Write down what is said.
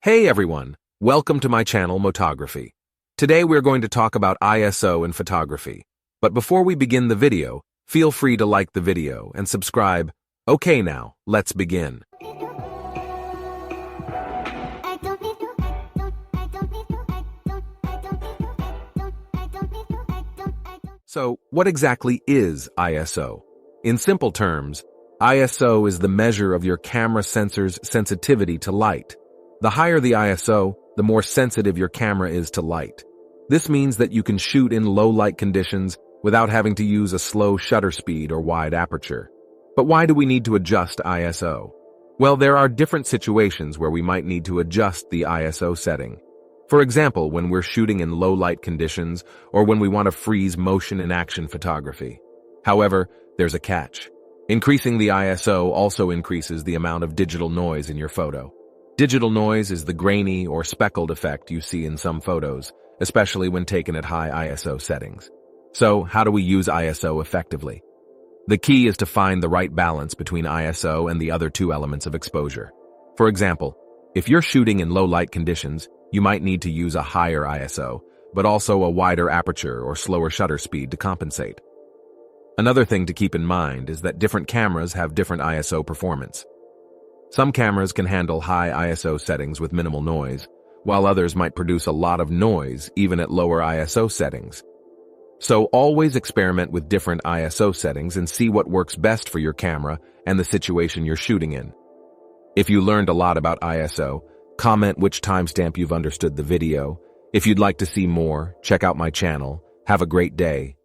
Hey everyone, welcome to my channel Motography. Today we're going to talk about ISO in photography. But before we begin the video, feel free to like the video and subscribe. Okay now, let's begin. So, what exactly is ISO? In simple terms, ISO is the measure of your camera sensor's sensitivity to light. The higher the ISO, the more sensitive your camera is to light. This means that you can shoot in low light conditions without having to use a slow shutter speed or wide aperture. But why do we need to adjust ISO? Well, there are different situations where we might need to adjust the ISO setting. For example, when we're shooting in low light conditions or when we want to freeze motion and action photography. However, there's a catch. Increasing the ISO also increases the amount of digital noise in your photo. Digital noise is the grainy or speckled effect you see in some photos, especially when taken at high ISO settings. So, how do we use ISO effectively? The key is to find the right balance between ISO and the other two elements of exposure. For example, if you're shooting in low light conditions, you might need to use a higher ISO, but also a wider aperture or slower shutter speed to compensate. Another thing to keep in mind is that different cameras have different ISO performance. Some cameras can handle high ISO settings with minimal noise, while others might produce a lot of noise even at lower ISO settings. So always experiment with different ISO settings and see what works best for your camera and the situation you're shooting in. If you learned a lot about ISO, comment which timestamp you've understood the video. If you'd like to see more, check out my channel. Have a great day.